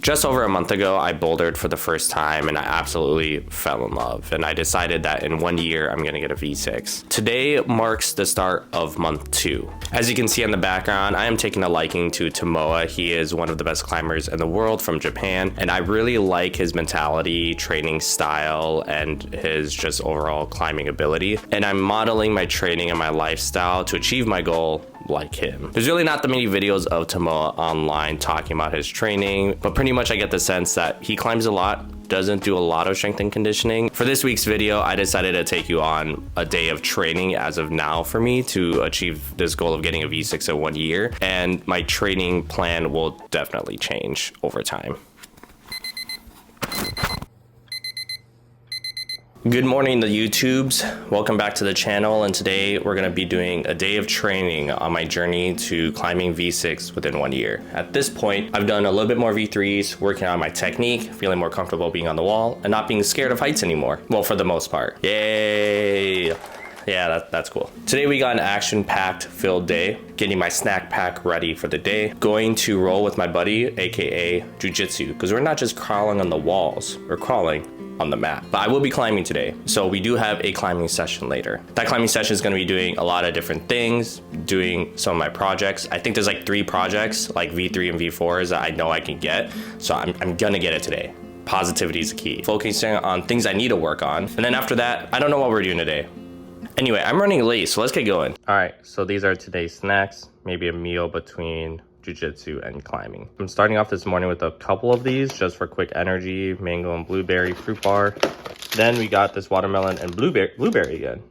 Just over a month ago, I bouldered for the first time and I absolutely fell in love. And I decided that in 1 year, I'm gonna get a V6. Today marks the start of month 2. As you can see in the background, I am taking a liking to Tomoa. He is one of the best climbers in the world from Japan. And I really like his mentality, training style, and his just overall climbing ability. And I'm modeling my training and my lifestyle to achieve my goal like him. There's really not that many videos of Tomoa online talking about his training, but pretty much I get the sense that he climbs a lot, doesn't do a lot of strength and conditioning. For this week's video, I decided to take you on a day of training as of now for me to achieve this goal of getting a V6 in 1 year, and my training plan will definitely change over time. Good morning, the YouTubes. Welcome back to the channel, and today we're going to be doing a day of training on my journey to climbing V6 within 1 year. At this point, I've done a little bit more V3s, working on my technique, feeling more comfortable being on the wall, and not being scared of heights anymore. Well, for the most part. Yay! Yeah, that's cool. Today we got an action-packed filled day, getting my snack pack ready for the day, going to roll with my buddy, aka jujitsu, because we're not just crawling on the walls, we're crawling on the mat. But I will be climbing today, so we do have a climbing session later. That climbing session is going to be doing a lot of different things, doing some of my projects. I think there's like 3 projects, like V3 and V4s that I know I can get, so I'm gonna get it today. Positivity is key. Focusing on things I need to work on, and then after that, I don't know what we're doing today. Anyway, I'm running late, so let's get going. All right, so these are today's snacks, maybe a meal between jiu-jitsu and climbing. I'm starting off this morning with a couple of these just for quick energy: mango and blueberry fruit bar. Then we got this watermelon and blueberry again.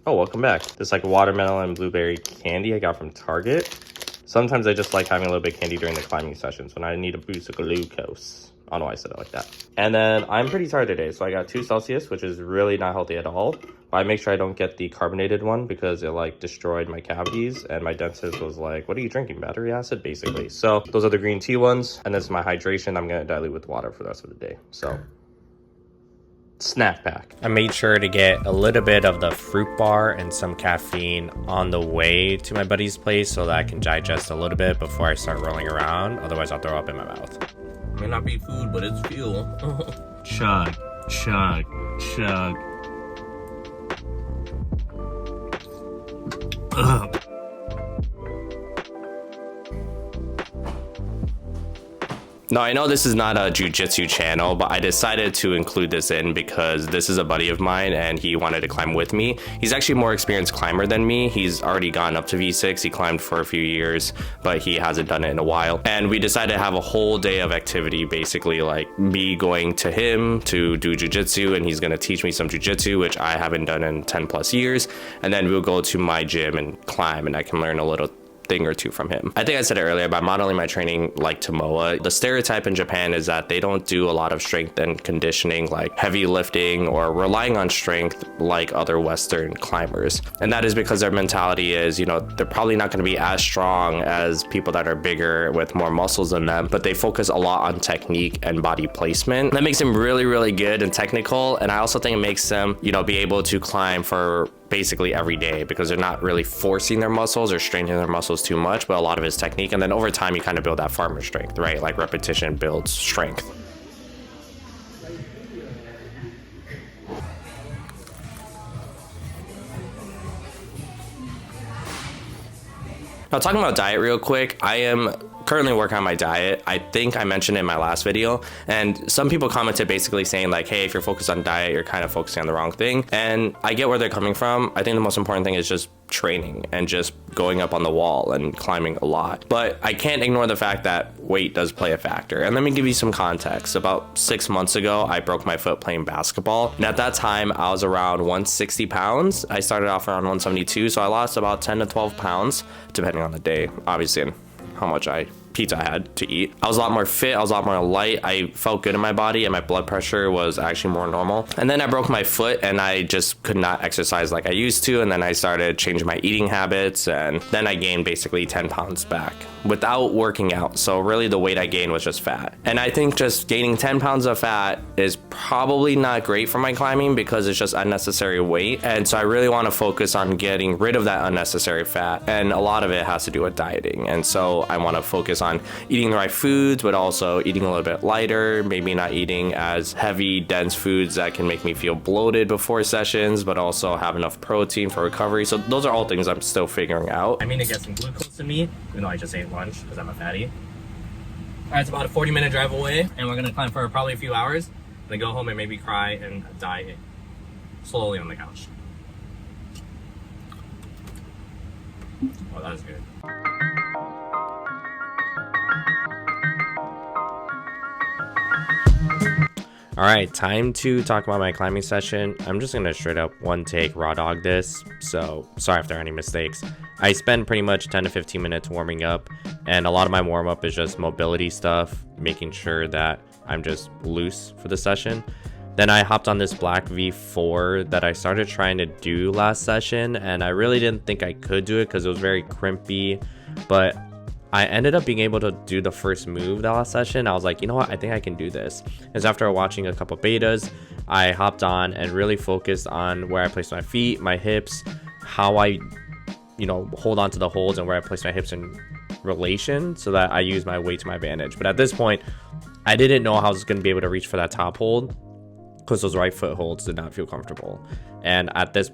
Oh, welcome back. This like watermelon and blueberry candy I got from Target. Sometimes I just like having a little bit of candy during the climbing sessions when I need a boost of glucose. I don't know why I said it like that. And then I'm pretty tired today, so I got 2 Celsius, which is really not healthy at all. But I make sure I don't get the carbonated one because it like destroyed my cavities, and my dentist was like, "What are you drinking? Battery acid?" basically. So those are the green tea ones, and this is my hydration. I'm gonna dilute with water for the rest of the day. So snack pack. I made sure to get a little bit of the fruit bar and some caffeine on the way to my buddy's place so that I can digest a little bit before I start rolling around. Otherwise I'll throw up in my mouth. May not be food, but it's fuel. Chug, chug, chug. Ugh. Now, I know this is not a jiu-jitsu channel, but I decided to include this in because this is a buddy of mine and he wanted to climb with me. He's actually a more experienced climber than me. He's already gone up to V6. He climbed for a few years, but he hasn't done it in a while. And we decided to have a whole day of activity, basically like me going to him to do jiu-jitsu, and he's gonna teach me some jiu-jitsu, which I haven't done in 10 plus years. And then we'll go to my gym and climb, and I can learn a little thing or two from him. I think I said it earlier, by modeling my training like Tomoa, the stereotype in Japan is that they don't do a lot of strength and conditioning, like heavy lifting or relying on strength like other Western climbers. And that is because their mentality is, you know, they're probably not going to be as strong as people that are bigger with more muscles than them, but they focus a lot on technique and body placement. That makes them really, really good and technical. And I also think it makes them, you know, be able to climb for basically every day because they're not really forcing their muscles or straining their muscles too much, but a lot of his technique. And then over time, you kind of build that farmer strength, right? Like repetition builds strength. Now, talking about diet real quick, I am currently working on my diet. I think I mentioned it in my last video, and some people commented basically saying like, hey, if you're focused on diet, you're kind of focusing on the wrong thing. And I get where they're coming from. I think the most important thing is just training and just going up on the wall and climbing a lot. But I can't ignore the fact that weight does play a factor. And let me give you some context. About 6 months ago, I broke my foot playing basketball. And at that time, I was around 160 pounds. I started off around 172, so I lost about 10 to 12 pounds, depending on the day, obviously, and how much pizza I had to eat. I was a lot more fit, I was a lot more light, I felt good in my body, and my blood pressure was actually more normal. And then I broke my foot and I just could not exercise like I used to, and then I started changing my eating habits, and then I gained basically 10 pounds back. without working out. So really the weight I gained was just fat. And I think just gaining 10 pounds of fat is probably not great for my climbing because it's just unnecessary weight. And so I really want to focus on getting rid of that unnecessary fat. And a lot of it has to do with dieting. And so I want to focus on eating the right foods, but also eating a little bit lighter, maybe not eating as heavy, dense foods that can make me feel bloated before sessions, but also have enough protein for recovery. So those are all things I'm still figuring out. I mean to get some glucose in me, even though I just ate lunch because I'm a fatty. All right, it's about a 40-minute drive away, and we're gonna climb for probably a few hours, then go home and maybe cry and die slowly on the couch. Oh, that is good. All right, time to talk about my climbing session. I'm just gonna straight up one take raw dog this, so sorry if there are any mistakes. I spend pretty much 10 to 15 minutes warming up, and a lot of my warm up is just mobility stuff, making sure that I'm just loose for the session. Then I hopped on this black V4 that I started trying to do last session, and I really didn't think I could do it because it was very crimpy, but I ended up being able to do the first move that last session. I was like, you know what, I think I can do this. Because after watching a couple betas, I hopped on and really focused on where I placed my feet, my hips, how I, hold on to the holds and where I place my hips in relation so that I use my weight to my advantage. But at this point, I didn't know how I was going to be able to reach for that top hold because those right foot holds did not feel comfortable. And at this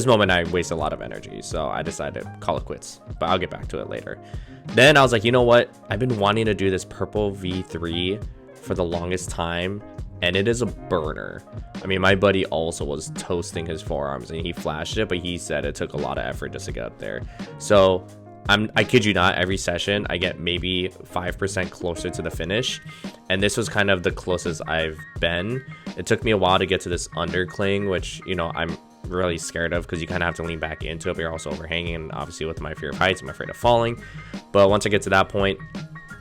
moment, I wasted a lot of energy. So I decided to call it quits, but I'll get back to it later. Then I was like, you know what? I've been wanting to do this purple V3 for the longest time, and it is a burner. I mean, my buddy also was toasting his forearms and he flashed it, but he said it took a lot of effort just to get up there. So I kid you not, every session I get maybe 5% closer to the finish, and this was kind of the closest I've been. It took me a while to get to this undercling, which I'm really scared of because you kind of have to lean back into it, but you're also overhanging, and obviously with my fear of heights, I'm afraid of falling. But once I get to that point,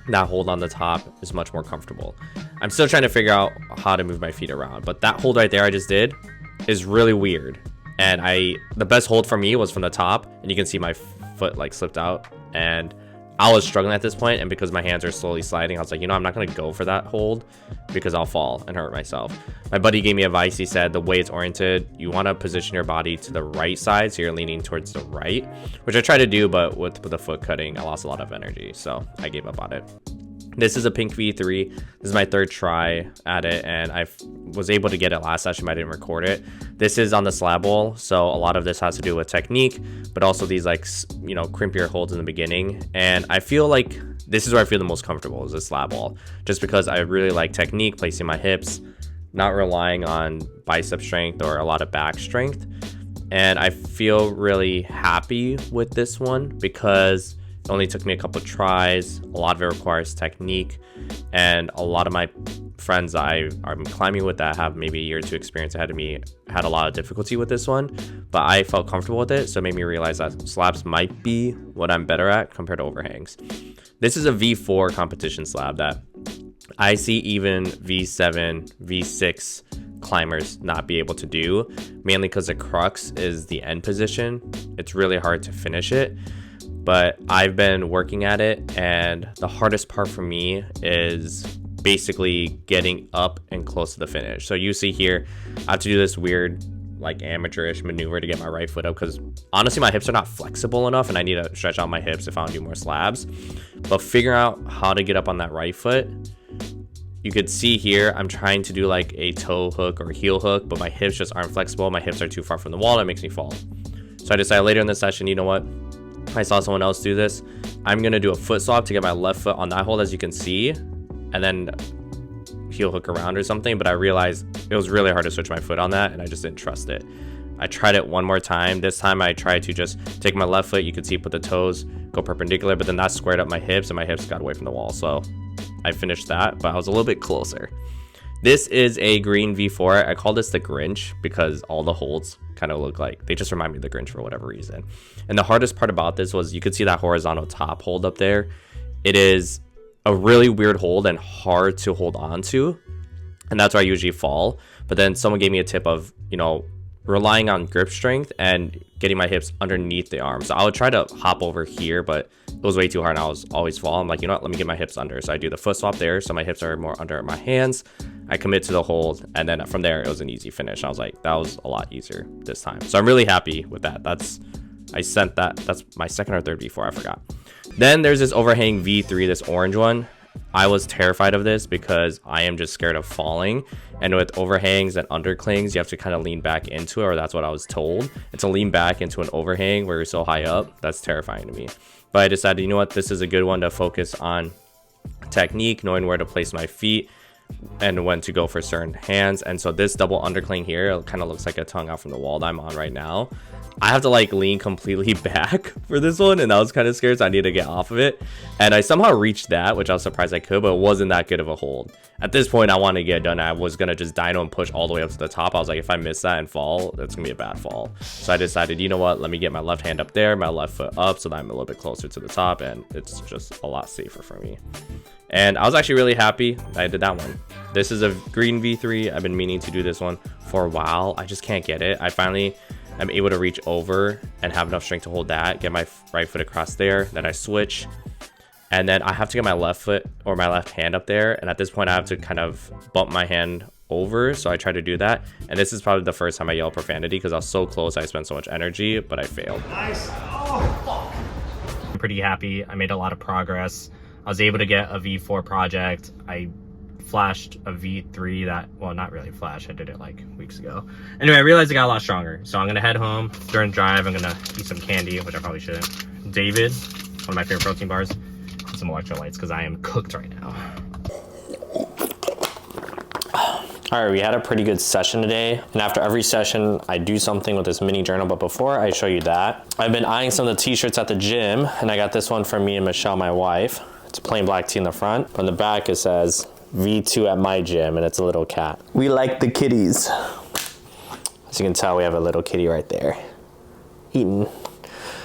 that hold on the top is much more comfortable. I'm still trying to figure out how to move my feet around, but that hold right there I just did is really weird. And the best hold for me was from the top, and you can see my foot like slipped out, and I was struggling at this point, and because my hands are slowly sliding, I was like, I'm not going to go for that hold because I'll fall and hurt myself. My buddy gave me advice. He said the way it's oriented, you want to position your body to the right side, so you're leaning towards the right, which I try to do, but with the foot cutting, I lost a lot of energy, so I gave up on it. This is a pink V3. This is my third try at it, and I was able to get it last session, but I didn't record it. This is on the slab wall, so a lot of this has to do with technique, but also these crimpier holds in the beginning. And I feel like this is where I feel the most comfortable, is the slab wall, just because I really like technique, placing my hips, not relying on bicep strength or a lot of back strength. And I feel really happy with this one because it only took me a couple tries. A lot of it requires technique, and a lot of my friends I'm climbing with that have maybe a year or two experience ahead of me had a lot of difficulty with this one, but I felt comfortable with it, so it made me realize that slabs might be what I'm better at compared to overhangs. This is a V4 competition slab that I see even V7, V6 climbers not be able to do, mainly because the crux is the end position. It's really hard to finish it. But I've been working at it, and the hardest part for me is basically getting up and close to the finish. So you see here, I have to do this weird, amateurish maneuver to get my right foot up because honestly, my hips are not flexible enough, and I need to stretch out my hips if I want to do more slabs. But figuring out how to get up on that right foot, you could see here, I'm trying to do a toe hook or heel hook, but my hips just aren't flexible. My hips are too far from the wall, and it makes me fall. So I decided later in the session, you know what? I saw someone else do this. I'm gonna do a foot swap to get my left foot on that hold, as you can see, and then heel hook around or something. But I realized it was really hard to switch my foot on that, and I just didn't trust it. I tried it one more time. This time I tried to just take my left foot, you could see, put the toes, go perpendicular, but then that squared up my hips, and my hips got away from the wall. So I finished that, but I was a little bit closer. This is a green V4. I call this the Grinch because all the holds kind of look like, they just remind me of the Grinch for whatever reason. And the hardest part about this was you could see that horizontal top hold up there. It is a really weird hold and hard to hold on to, and that's where I usually fall. But then someone gave me a tip of, relying on grip strength and getting my hips underneath the arm. So I would try to hop over here, but it was way too hard and I was always fall. I'm like, you know what, let me get my hips under. So I do the foot swap there, so my hips are more under my hands. I commit to the hold, and then from there it was an easy finish. I was like, that was a lot easier this time. So I'm really happy with that. That's my second or third V4, I forgot. Then there's this overhang V3, this orange one. I was terrified of this because I am just scared of falling, and with overhangs and underclings you have to kind of lean back into it, or that's what I was told. And to lean back into an overhang where you're so high up, that's terrifying to me. But I decided, you know what, this is a good one to focus on technique, knowing where to place my feet and when to go for certain hands. And so this double undercling here, it kind of looks like a tongue out from the wall that I'm on right now. I have to like lean completely back for this one, and I was kind of scared, so I need to get off of it. And I somehow reached that, which I was surprised I could, but it wasn't that good of a hold. At this point, I wanted to get it done. I was gonna just dyno and push all the way up to the top. I was like, if I miss that and fall, that's gonna be a bad fall. So I decided, you know what, let me get my left hand up there, my left foot up, so that I'm a little bit closer to the top, and it's just a lot safer for me. And I was actually really happy that I did that one. This is a green V3. I've been meaning to do this one for a while. I just can't get it. I finally am able to reach over and have enough strength to hold that, get my right foot across there, then I switch, and then I have to get my left foot or my left hand up there, and at this point I have to kind of bump my hand over, so I try to do that. And this is probably the first time I yell profanity because I was so close, I spent so much energy, but I failed. Nice. Oh, fuck. I'm pretty happy. I made a lot of progress. I was able to get a V4 project. I flashed a V3 that, well, not really flash, I did it like weeks ago. Anyway, I realized I got a lot stronger, so I'm gonna head home. During drive, I'm gonna eat some candy, which I probably shouldn't. David, one of my favorite protein bars, and some electrolytes because I am cooked right now. All right, we had a pretty good session today, and after every session I do something with this mini journal. But before I show you that, I've been eyeing some of the t-shirts at the gym, and I got this one from me and Michelle, my wife. It's a plain black tee in the front, but in the back it says V2 at my gym, and it's a little cat. We like the kitties. As you can tell, we have a little kitty right there eating.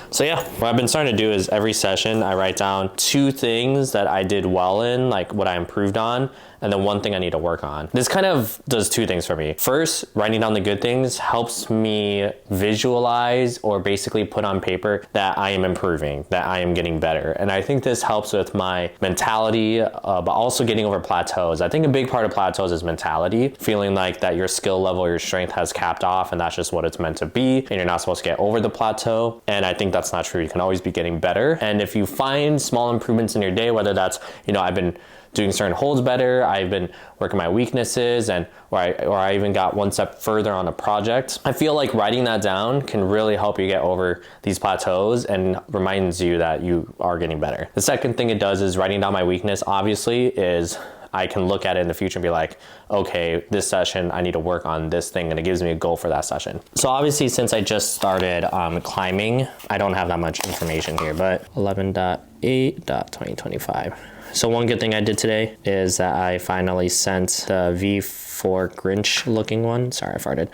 So yeah, what I've been starting to do is every session I write down 2 things that I did well in, like what I improved on, and then 1 thing I need to work on. This kind of does 2 things for me. First, writing down the good things helps me visualize or basically put on paper that I am improving, that I am getting better. And I think this helps with my mentality, but also getting over plateaus. I think a big part of plateaus is mentality, feeling like that your skill level, your strength has capped off and that's just what it's meant to be, and you're not supposed to get over the plateau. And I think that's not true. You can always be getting better. And if you find small improvements in your day, whether that's, you know, I've been doing certain holds better, I've been working my weaknesses, and or I even got 1 step further on a project. I feel like writing that down can really help you get over these plateaus and reminds you that you are getting better. The second thing it does is writing down my weakness, obviously, is I can look at it in the future and be like, okay, this session, I need to work on this thing, and it gives me a goal for that session. So obviously, since I just started climbing, I don't have that much information here, but 11.8.2025. So one good thing I did today is that I finally sent the V4 Grinch looking one. Sorry, I farted.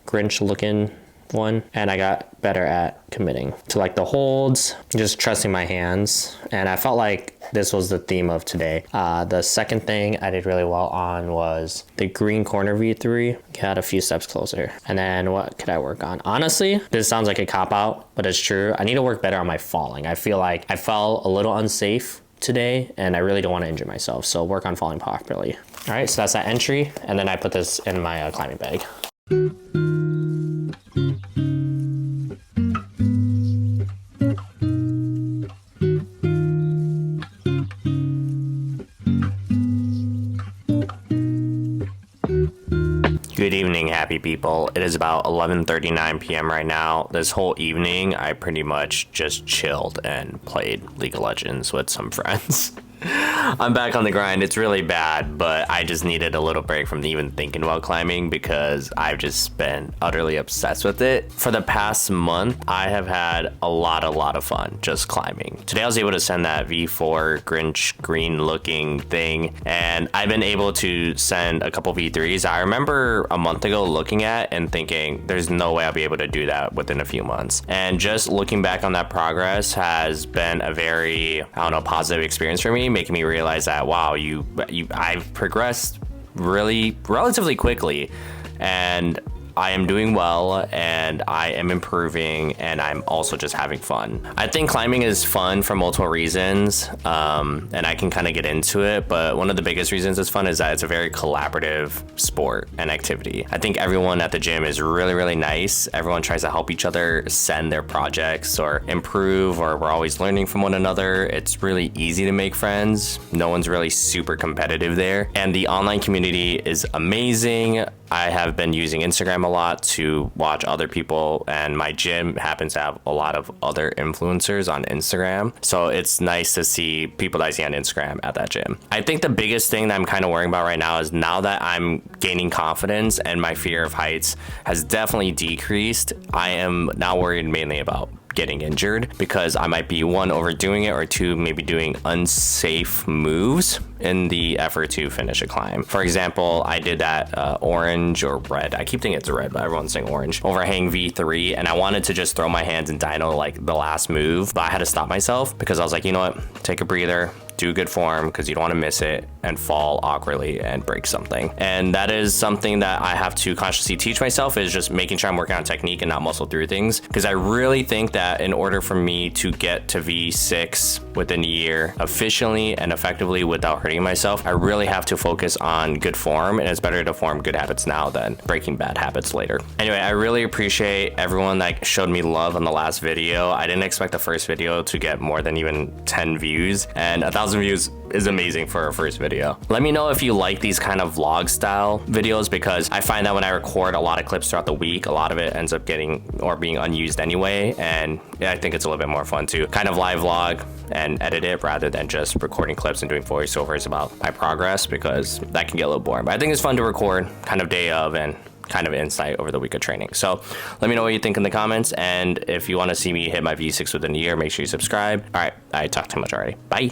Grinch looking one, and I got better at committing to like the holds, just trusting my hands. And I felt like this was the theme of today. The second thing I did really well on was the green corner V3. Got a few steps closer. And then what could I work on? Honestly, this sounds like a cop-out, but it's true. I need to work better on my falling. I feel like I fell a little unsafe today, and I really don't want to injure myself, so work on falling properly. All right, so that's that entry, and then I put this in my climbing bag. Good evening, happy people. It is about 11:39 p.m. right now. This whole evening, I pretty much just chilled and played League of Legends with some friends. I'm back on the grind. It's really bad, but I just needed a little break from even thinking about climbing because I've just been utterly obsessed with it. For the past month, I have had a lot of fun just climbing. Today I was able to send that V4 Grinch green looking thing, and I've been able to send a couple V3s. I remember a month ago looking at and thinking there's no way I'll be able to do that within a few months. And just looking back on that progress has been a very, positive experience for me, making me realize that, wow, I've progressed really relatively quickly. And I am doing well and I am improving and I'm also just having fun. I think climbing is fun for multiple reasons, and I can kind of get into it, but one of the biggest reasons it's fun is that it's a very collaborative sport and activity. I think everyone at the gym is really, really nice. Everyone tries to help each other send their projects or improve, or we're always learning from one another. It's really easy to make friends. No one's really super competitive there. And the online community is amazing. I have been using Instagram a lot to watch other people, and my gym happens to have a lot of other influencers on Instagram. So it's nice to see people that I see on Instagram at that gym. I think the biggest thing that I'm kind of worrying about right now is now that I'm gaining confidence and my fear of heights has definitely decreased, I am now worried mainly about getting injured, because I might be one, overdoing it, or two, maybe doing unsafe moves in the effort to finish a climb. For example, I did that orange or red, I keep thinking it's red, but everyone's saying orange, overhang V3, and I wanted to just throw my hands in dyno like the last move, but I had to stop myself because I was like, you know what, take a breather, do good form, because you don't want to miss it and fall awkwardly and break something. And that is something that I have to consciously teach myself, is just making sure I'm working on technique and not muscle through things. Because I really think that in order for me to get to V6 within a year efficiently and effectively without hurting myself, I really have to focus on good form, and it's better to form good habits now than breaking bad habits later. Anyway, I really appreciate everyone that showed me love on the last video. I didn't expect the first video to get more than even 10 views, and 1,000 views is amazing for a first video. Let me know if you like these kind of vlog style videos, because I find that when I record a lot of clips throughout the week, a lot of it ends up getting or being unused anyway, and I think it's a little bit more fun to kind of live vlog and edit it rather than just recording clips and doing voiceovers about my progress, because that can get a little boring. But I think it's fun to record kind of day of and kind of insight over the week of training. So let me know what you think in the comments, and if you want to see me hit my V6 within a year, make sure you subscribe. All right, I talked too much already. Bye.